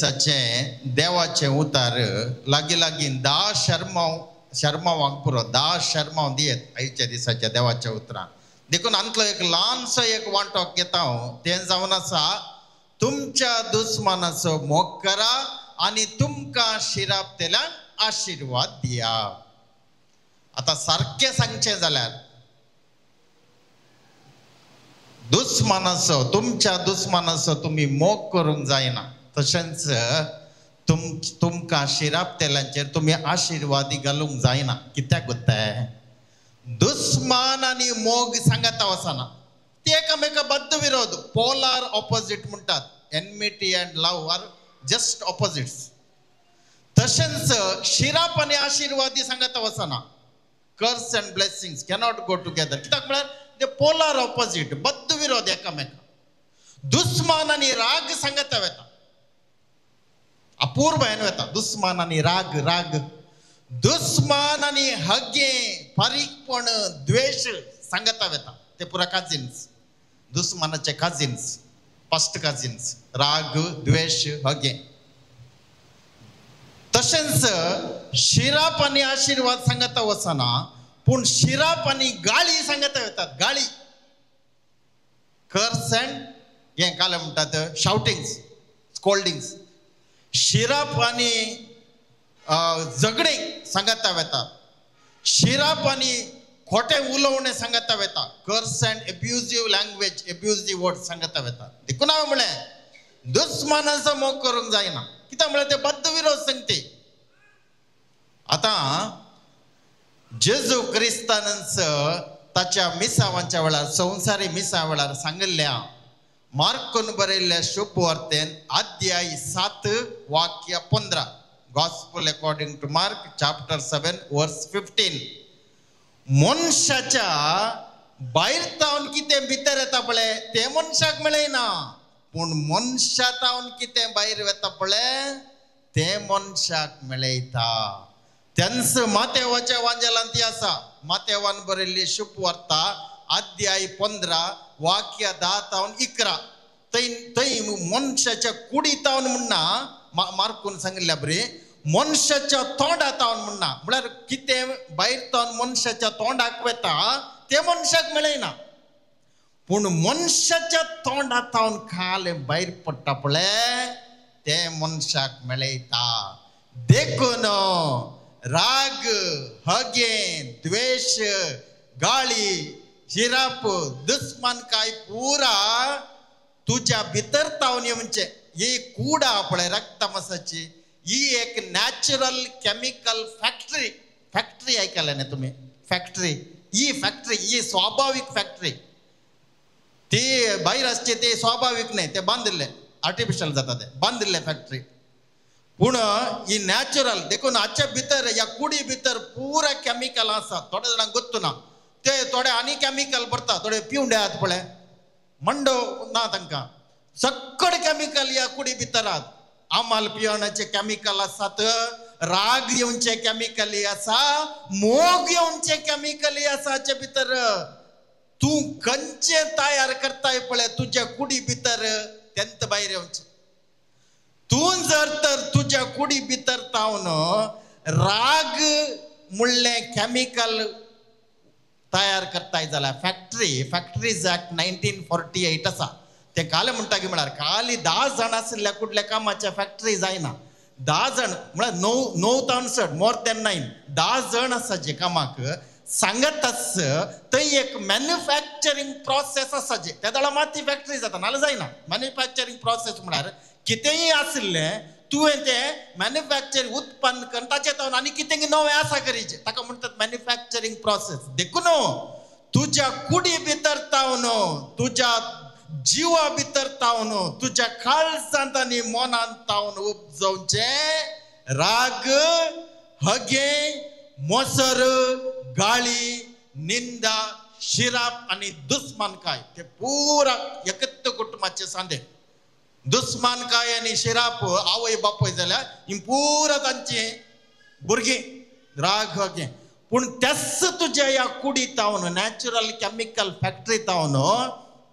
दिसाचे देवाचे उतार लागी लागीन 10 शर्मा वांगपुरो 10 शर्मा दियेत आयच्या दिसाच्या देवाच्या उतरां देखून अंतलो एक ल्हानसो एक वांटो घेता हांव तें जावन आसा तुमच्या दुस्मानाचो मोग करा आनी तुमकां शिरापतेल्यांक आशिर्वाद दिया. आता सारकें सांगचें जाल्यार दुस्मानाचो तुमच्या दुस्मानाचो तुमी मोग करूंक जायना तशेंच तुमकां शिरापतेल्यांचेर तुमी आशिर्वादी घालूंक जायना. कित्याक गोत्ताय दुस्मान आनी मोग सांगता वचना ते एकामेका बद्द विरोध पोलार ऑपोजिट म्हणटात. Enmity and love are just opposites. तशेंच शिराप आनी आशिर्वादी सांगता वचना. Curse and blessings cannot go together. कित्याक म्हळ्यार ते पोलार ऑपोजिट बद्द विरोध एकामेका. दुस्मान आनी राग सांगता वेता अपूर्व हेन वेता. दुस्मान आनी राग राग दुस्मान आनी हगे फारीकपण द्वेष सांगता वेता. ते पुरा काजिन्स दुस्मानाचे काजिन्स फर्स्ट काजिन्स राग द्वेष हगे. तशेंच शिराप आनी आशिर्वाद सांगता वचना पूण शिराप आनी गाळी सांगता येतात. गाळी कर्स अँड हे काले म्हणटात शाउटिंग्स स्कोल्डिंग्स. शिराप आनी झगडे सांगता वेतात. शिराप आनी खोटे उलोवणे सांगता वेता. कर्स अँड एब्युजिव्ह लँग्वेज एब्युजिव्ह वर्ड सांगता वेता. देखून हांवें म्हळें दुस्मानाचो मोग करूंक जायना. कित्याक म्हळ्यार ते बद्द विरोध सांगते. आता जेजू क्रिस्तानच ताच्या मिसावांच्या वेळार संवसारी मिसा वेळार सांगिल्ल्या मार्कोन बरयल्ल्या शुभ वार्तेन अध्याय 7 वाक्य 15 gospel according to Mark chapter 7 verse 15 मनशाच्या भायर तावन कितें भितर येता पळय ते मनशाक मेळयना पूण मनशा तावन कितें भायर वता पळय ते मनशाक मेळयता. त्यांच मातेवाच्या वांजलांत आसा. मातेवान बरयल्ली शुभ वार्ता अध्याय 15 वाक्य 10 तावन 11 थंय मनशाच्या कुडी तावन म्हणना मार्कून सांगिल्ल्या बरी मनशाच्या तोंडात तावन म्हणना. म्हळ्यार कितें भायर तावन मनशाच्या तोंडाक वेता ते मनशाक मेळयना पूण मनशाच्या तोंडात तावन खालें भायर पडटा पळय ते मनशाक मेळयता. देखून राग हगे द्वेष गाळी शिराप दुस्मानकाय पुरा तुझ्या भितर तावन येवचे. ही कूड आहा पळय रक्तमासाची ही एक नॅचरल केमिकल फॅक्टरी ऐकले ना तुम्ही. फॅक्टरी ही स्वाभाविक फॅक्टरी. ती भायर आसचे ते स्वाभाविक नाही ते बांदिल्ले आर्टिफिशियल जाता ते बांदिल्ले फॅक्टरी. पूण ही नॅचरल देखून हाच्या भितर ह्या कुडी भितर पुरा केमिकल आसा. थोड्या जाणांक गोत्तू ना ते थोडे आनी केमिकल भरता. थोडे पिवंडे आहात पळय मंडो ना तांकां सक्कड केमिकल ह्या कुडी भितर आहात. आमाल पियोवण्याचे केमिकल आसात. राग येवचे केमिकल आसा. मोग येवचे केमिकल आसा हाचे भितर. तू खंयचे तयार करताय पळय तुझ्या कुडी भितर तेंत भायर येवचे. तू जर तर तुझ्या कुडी भितर तावन राग म्हणले केमिकल तयार करताय जाल्यार फॅक्टरीज ऍक्ट 1948 आसा ते काले म्हणटा की म्हळ्यार खाली 10 जाण आसल्या कुठल्या कामाच्या फॅक्टरी जायना. 10 जाण म्हळ्यार 9 तावन 6 मोर दॅन 9 10 जण आसा जे कामाक सांगत आस थंय एक मॅन्युफॅक्चरींग प्रोसेस आसा जे त्या दळा मात ती फॅक्टरी जाता नाल्यार जायना. मॅन्युफॅक्चरींग प्रोसेस म्हळ्यार कितेंय आसलें तुवें तें मॅन्युफॅक्चरींग उत्पन्न करून ताचे तावन आनी कितेंय नवें आसा करीचे ताका म्हणटात मॅन्युफॅक्चरींग प्रोसेस. देखून तुझ्या कुडी भितर तावन तुझ्या जीवा भितर तावन तुझ्या काळजांत आनी मनांत तावन उपजवचे राग हगे मोसर गाळी निंदा शिराप आनी दुस्मानकाय ते पुरा एकत्र कुटुंबाचे सांदे. दुस्मानकाय आनी शिराप आवय बापय जाल्यार ही पुरा तांची भुरगीं राग हगे. पूण तेच तुज्या ह्या कुडी तावन नॅचरल केमिकल फॅक्टरी तावन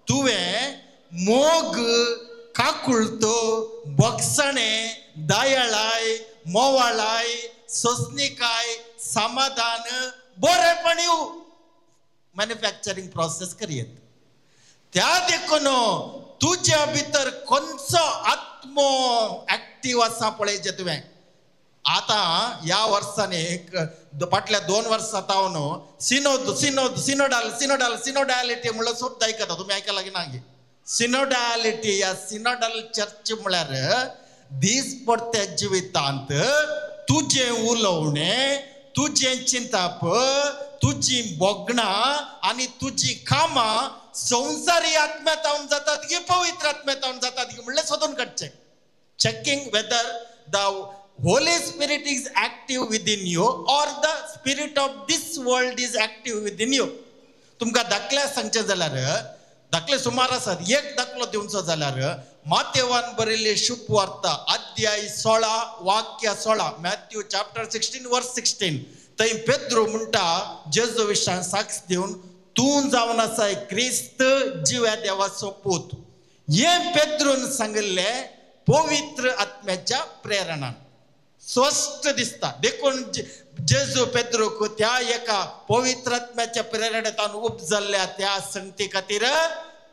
तुवें मोग काकुळतो बक्षणे दयाळाय मोवाळाय सोसनिकाय समाधान बरेपणीव मॅन्युफॅक्चरिंग प्रोसेस करियत त्या देखून तुझ्या भितर कोणचो आत्मो ऍक्टिव्ह असा पळयचे तुवें आता या वर्साने फाटल्या 2 वर्सां हांव सिनोडॅलिटी म्हणल्यार शब्द आयकता तुमी आयकला की ना सिनोडॅलिटी या सिनोडल चर्च म्हळ्यार दिसपट्ट्या जिवितांत तुझे उलोवणे तुझे चिंताप तुझी बोगणां आणि तुझी कामां संसारी आत्म्यातावन जातात की पवित्र आत्म्यातावन जातात की म्हणल्यार सोदून काडचें checking whether the Holy Spirit is active within you or the spirit of this world is active within you. तुमका दाखल्या सांगचे जाल्यार दाखले सुमार आसात एक दाखलो दिवचो जाल्यार मातेवान बरयल्ली शुभ वार्ता अध्याय 16 वाक्य 16 मॅथ्यू चॅप्टर 16 वर्स 16 थंय पेद्रो म्हणटा जेजू विशयान साक्ष दिवन तूं जावन आसाय क्रिस्त जिव्या देवाचो पूत हे पेद्रोन सांगिल्ले पवित्र आत्म्याच्या प्रेरणान स्पष्ट दिसता देखून जेजू पेद्रोक त्या एका पवित्र आत्म्याच्या प्रेरणेतान उब जाल्ल्या त्या संगती खातीर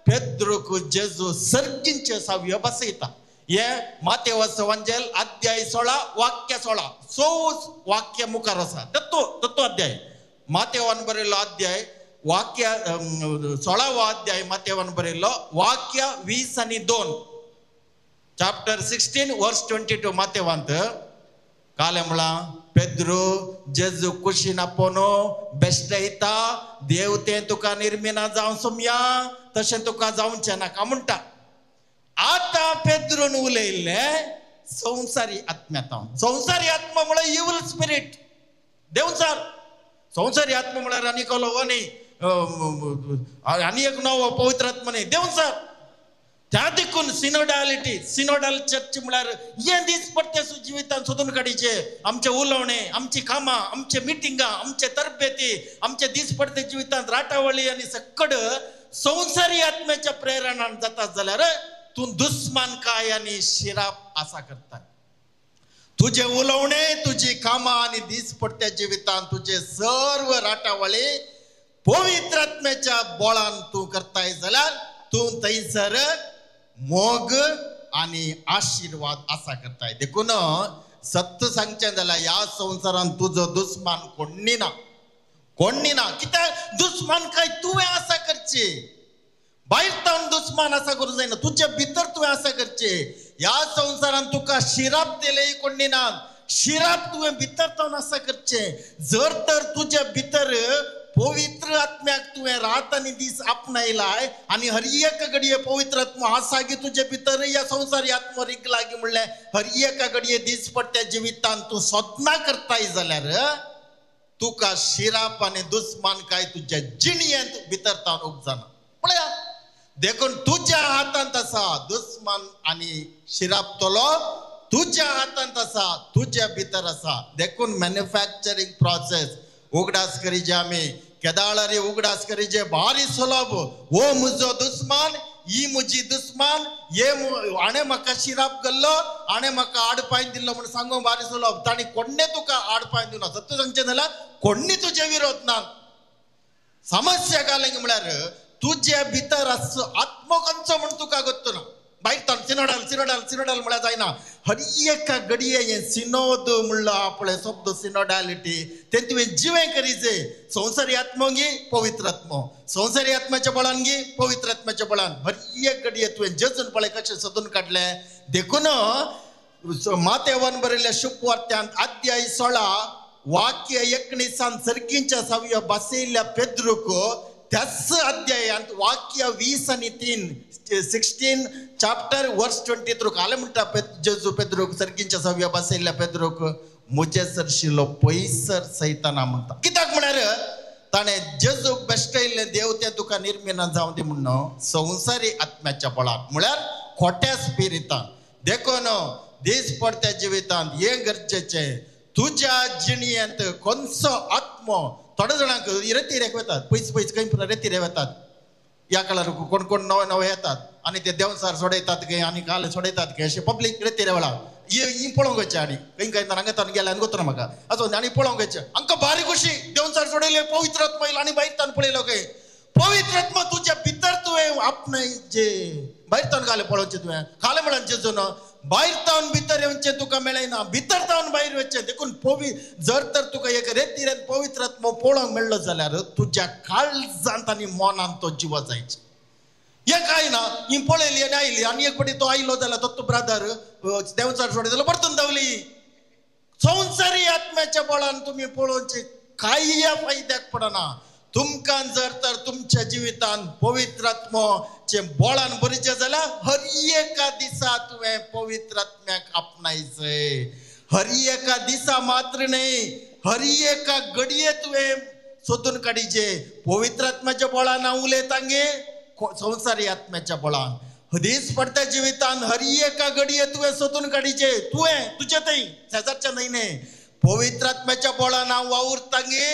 पेद्रोक जेजू सर्गींचे साव्य बसयता हे मातेवाचो एवंजेल अध्याय 16 वाक्य 16 सौस वाक्य मुखार आसा तत्व अध्याय मातेवान बरयल्लो अध्याय वाक्य 16वा अध्याय मातेवान बरयल्लो वाक्य 20 आणि 2 चॅप्टर 16 वर्स 22 मातेवांत काले म्हणला पेद्रो जेजू कुशीन आपोनो बेश्टयता देव ते तुका निर्मिना जावं सोमया तशें तुका जावचें नाका म्हणटा आता पेद्रोन उलयल्ले संसारी आत्म्यातावन संसारी आत्मा म्हळ्यार इवल स्पिरीट देवचार संसारी आत्मा म्हळ्यार आनी कोलो न्ही आनी एक नवो पवित्र आत्मा न्ही देवचार त्या देखून सिनोडल चर्च म्हळ्यार हे दीस पडटे जिवितांत सोदून काडीचे आमचे उलोवणे आमची कामां आमचे मिटिंगां आमचे तरबेती आमचे दीस पडटे जिवितांत राटावळी आनी सकड संसारी आत्म्याच्या प्रेरणान जाता जाल्यार तूं दुस्मानकाय आनी शिराप आसा करता तुझे उलोवणे तुजी कामां आनी दीस पडट्या जिवितांत तुझे सर्व राटावळी पवित्र आत्म्याच्या बोळान तूं करताय जाल्यार तूं थंयसर मोग आणि आशीर्वाद आसा करताय देखून सत्य सांगचें जाल्यार ह्या संवसारांत तुजो दुस्मान कोण्णी ना कित्याक दुस्मान काय तुवें आसा करची भायर तावन दुस्मान आसा करूं जायना तुज्या भितर तुवें आसा करची ह्या संवसारांत तुका शिराप दिलेय कोण्णी ना शिराप तुवें भितर तावन आसा करचें जर तर तुज्या भितर पवित्र आत्म्याक तुवें रात आनी दीस आपणायलाय आनी हर एक घडये पवित्र आत्मा आसा की तुजे भितर या संसारी आत्मा रिगला की म्हणल्यार हर एक घडये दीस पडट्या जिवितांत तूं सोदना करताय जाल्यार तुका शिराप आनी दुस्मानकाय तुज्या जिणयेंत भितर तावन उपजाना पळया देखून तुज्या हातांत आसा दुस्मान आनी शिराप तोलो तुज्या हातांत आसा तुज्या भितर आसा देखून मॅन्युफॅक्चरिंग प्रोसेस उगडास करीजे आमी केदाळारी उगडास करीजे भारी सुलभ वो मुजो दुस्मान ही मुजी दुस्मान ये हाणें म्हाका शिराप घाल्लो हाणें म्हाका आडपायन दिल्लो म्हूण सांगूंक भारी सुलभ ताणी कोण्णे तुका आडपायन दिवना सत्य सांगचें जाल्यार कोण्णी तुजे विरोध ना समस्या घालें म्हळ्यार तुजे भितर आत्मो खंयचो म्हूण तुका गोत्तो ना भायर ताण सिनोडल म्हळ्यार जायना हर एका घडये हें सिनोद म्हणलो आपले शब्द सिनोडॅलिटी तें तुवें जिवें करीचे संसारी आत्मो गी पवित्र आत्मो संसारी आत्म्याच्या बळान गी पवित्र आत्म्याच्या बळान हर एक घडये तुवें जेजून पळय कशें सोदून काडलें देखून मातेवान बरयल्ल्या शुभ वार्त्यांत अध्याय 16 वाक्य 19 सर्गींच्या साव्या बसयल्ल्या पेद्रूक त्याच अध्यायांत वाक्य 20 आणि 3 16 चॅप्टर वर्स 23 काले म्हणटा जेजू पेद्रोक सर्गींच्या सव्या बसयल्ल्या पेद्रोक मुजे सरशिलो पयसर सैताना म्हणटा कित्याक म्हळ्यार ताणें जेजूक बेश्टयल्लें देव तें तुका निर्मिना जावं दी म्हणून संसारी आत्म्याच्या बळान म्हळ्यार खोट्या स्पिरितान देखून दीस पडट्या जिवितांत हें गरजेचें तुज्या जिणयेंत खंयचो आत्मो थोड्या जाणांक रेतीरेक वतात पयस खंय रेतीरे वतात या काळार कोण नवे येतात आणि ते देवसार सोडयतात गे आणि काल सोडयतात गे असे पब्लीक रेतीरे वेळा ही पळोवंक वयचे आणि खंय खंय हांगातान गेल्या आनी गोतना म्हाका असो आनी पळोवंक वयचे हांकां भारी खुशी देवसार सोडयले पवित्र आत्मा येयलो आनी भायरतान पळयलो गे पवित्र आत्मा तुज्या भितर तुवें आपणाय जे भायरतान घाले पळोवचें तुवें खाले म्हणून जेजून भायर तावन भितर येवचें तुका मेळना भितर तावन भायर वचचें देखून जर तर तुका एक रेतीरेन पवित्र आत्मा पळोवंक मेळ्ळो जाल्यार तुज्या काळजांत आनी मनांत तो जिवा जायचे हे काय ना ही पळयली आनी आयली आनी एक फावटी तो आयलो जाल्यार तो ब्रदर देवचार सोडे जाल्यार परतून धांवली संवसारी आत्म्याच्या बळान तुमी पळोवचे कांय फायद्याक पडना तुमकां जर तर तुमच्या जिवितांत पवित्र आत्म्याचे बळान भरचें जाल्यार हर एका दिसा तुवें पवित्र आत्म्याक आपणायचंय हर एका दिसा मात्र न्ही हर एका घडये तुवें सोदून काडीचे पवित्र आत्म्याच्या बळान हांव उलयतांगे संवसारी आत्म्याच्या बळान दीस पडत्या जिवितांत हर एका घडये तुवें सोदून काडीचे तुवें तुजें थंय शेजारच्या न्हय न्ही पवित्र आत्म्याच्या बळान हांव वावुरतांगे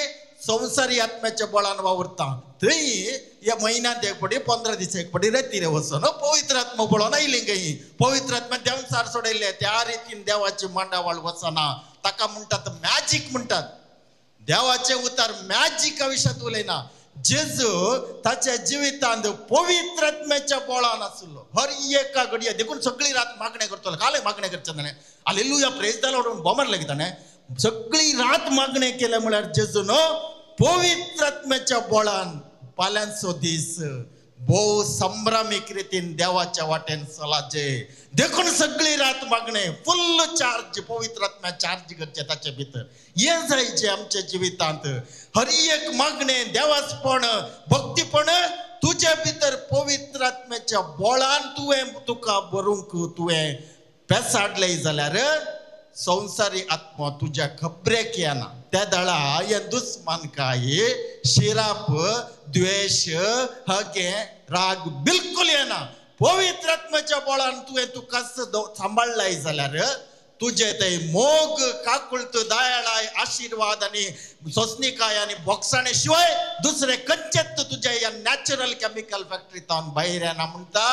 संवसारी आत्म्याच्या बळान वावुरता थंय या म्हयन्यांत एक फावटी 15 दीस एक फावटी रेतीरे वचून पवित्र आत्मा बळोवन आयली गई पवित्र आत्मा देवचार सोडयले त्या रितीन देवाची मांडावळ वचना ताका म्हणटात मॅजीक म्हणटात देवाचे उतार मॅजीका विशयात उलयना जेजू ताच्या जिवितांत पवित्र आत्म्याच्या बळान आसलो हर एका घडये देखून सगळी रात मागणे करतलो काले मागणे करचे ताणें हालेलुया प्रेज द लॉर्ड बोमार लेगीत ताणें सगळी रात मागणे केले म्हळ्यार जेजून पवित्र आत्म्याच्या बळान फाल्यांचो दीस भोव संभ्रामीक रितीन देवाच्या वाटेन चलाचे देखून सगळी रात मागणे फुल्ल चार्ज पवित्र आत्म्या चार्ज करचे ताचे भितर हे जायचे आमच्या जिवितांत हर एक मागणे देवाचपण भक्तीपण तुझ्या भितर पवित्र आत्म्याच्या बळान तुका भरूंक तुवें पेसाडले जाल्यार संवसारी आत्मा तुझ्या खबरेक येना त्या दळा हे दुस्मानकाय शिराप द्वेष हगे राग बिलकुल येना पवित्र आत्म्याच्या बळान तुवें तुका सांबाळलाय जाल्यार तुझे ते मोग काकुळत दयाळाय आशीर्वाद आणि सोसणीकाय आणि बोक्साणे शिवाय दुसरे खंयचेच तुझ्या या नॅचरल केमिकल फॅक्टरींतल्यान भायर येना म्हणटा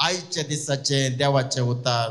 आयच्या दिसाचे देवाचे उतार